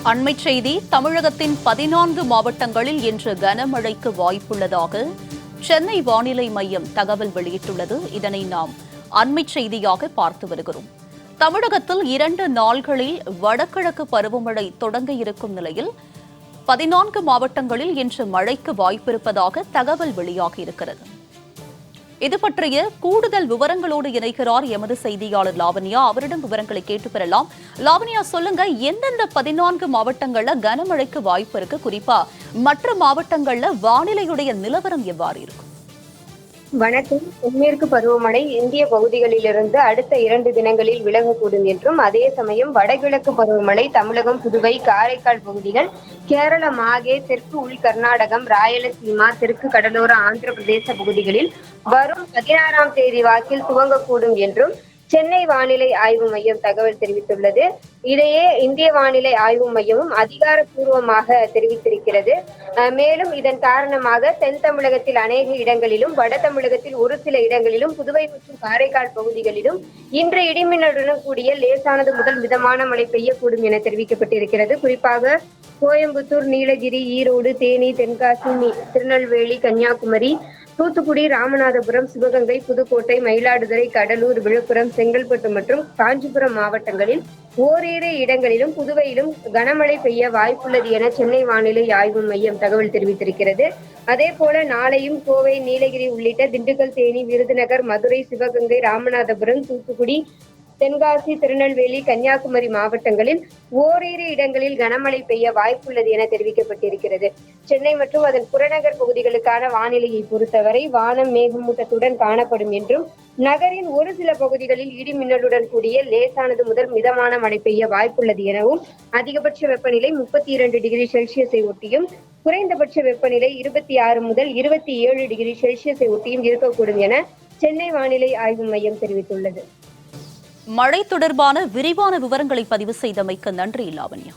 அண்மைச் செய்தி. தமிழகத்தின் 14 மாவட்டங்களில் இன்று கனமழைக்கு வாய்ப்புள்ளதாக சென்னை வானிலை மையம் தகவல் வெளியிட்டுள்ளது. இதனை நாம் அண்மைச் செய்தியாக பார்த்து வருகிறோம். தமிழகத்தில் 2 நாள்களில் வடகிழக்கு பருவமழை தொடங்க இருக்கும் நிலையில் 14 மாவட்டங்களில் இன்று மழைக்கு வாய்ப்பிருப்பதாக தகவல் வெளியாகியிருக்கிறது. இது பற்றிய கூடுதல் விவரங்களோடு இணைக்கிறார் எமது செய்தியாளர் லாவண்யா. அவரிடம் விவரங்களை கேட்டு பெறலாம். லாவண்யா, சொல்லுங்க, எந்தெந்த 14 மாவட்டங்கள்ல கனமழைக்கு வாய்ப்பு இருக்கு? குறிப்பா மற்ற மாவட்டங்கள்ல வானிலையுடைய நிலவரம் எவ்வாறு இருக்கும்? வணக்கம். தென்மேற்கு பருவமழை இந்திய பகுதிகளிலிருந்து அடுத்த 2 தினங்களில் விலகக்கூடும் என்றும், அதே சமயம் வடகிழக்கு பருவமழை தமிழகம், புதுவை, காரைக்கால் பகுதிகள், கேரள, மாகே, தெற்கு உள் கர்நாடகம், ராயலசீமா, தெற்கு கடலோர ஆந்திர பிரதேச பகுதிகளில் வரும் 16ஆம் தேதி வாக்கில் துவங்கக்கூடும் என்றும் சென்னை வானிலை ஆய்வு மையம் தகவல் தெரிவித்துள்ளது. இதையே இந்திய வானிலை ஆய்வு மையமும் அதிகாரப்பூர்வமாக தெரிவித்திருக்கிறது. மேலும் இதன் காரணமாக தென் தமிழகத்தில் அநேக இடங்களிலும், வட தமிழகத்தில் ஒரு சில இடங்களிலும், புதுவை மற்றும் காரைக்கால் பகுதிகளிலும் இன்று இடிமின்னலுடன் கூடிய லேசானது முதல் மிதமான மழை பெய்யக்கூடும் என தெரிவிக்கப்பட்டிருக்கிறது. குறிப்பாக கோயம்புத்தூர், நீலகிரி, ஈரோடு, தேனி, தென்காசி, திருநெல்வேலி, கன்னியாகுமரி, தூத்துக்குடி, ராமநாதபுரம், சிவகங்கை, புதுக்கோட்டை, மயிலாடுதுறை, கடலூர், விழுப்புரம், செங்கல்பட்டு மற்றும் காஞ்சிபுரம் மாவட்டங்களில் ஓரிரு இடங்களிலும் புதுவையிலும் கனமழை பெய்ய வாய்ப்புள்ளது என சென்னை வானிலை ஆய்வு மையம் தகவல் தெரிவித்திருக்கிறது. அதே போல நாளையும் கோவை, நீலகிரி உள்ளிட்ட திண்டுக்கல், தேனி, விருதுநகர், மதுரை, சிவகங்கை, ராமநாதபுரம், தூத்துக்குடி, தென்காசி, திருநெல்வேலி, கன்னியாகுமரி மாவட்டங்களில் ஓரிரு இடங்களில் கனமழை பெய்ய வாய்ப்புள்ளது என தெரிவிக்கப்பட்டிருக்கிறது. சென்னை மற்றும் அதன் புறநகர் பகுதிகளுக்கான வானிலையை பொறுத்தவரை வானம் மேகமூட்டத்துடன் காணப்படும் என்றும், நகரின் ஒரு சில பகுதிகளில் இடி மின்னலுடன் கூடிய லேசானது முதல் மிதமான மழை பெய்ய வாய்ப்புள்ளது எனவும், அதிகபட்ச வெப்பநிலை 32 டிகிரி செல்சியஸை ஒட்டியும், குறைந்தபட்ச வெப்பநிலை 26 முதல் 27 டிகிரி செல்சியஸை ஒட்டியும் இருக்கக்கூடும் என சென்னை வானிலை ஆய்வு மையம் தெரிவித்துள்ளது. மழை தொடர்பான விரிவான விவரங்களை பதிவு செய்தமைக்கு நன்றி லாவண்யா.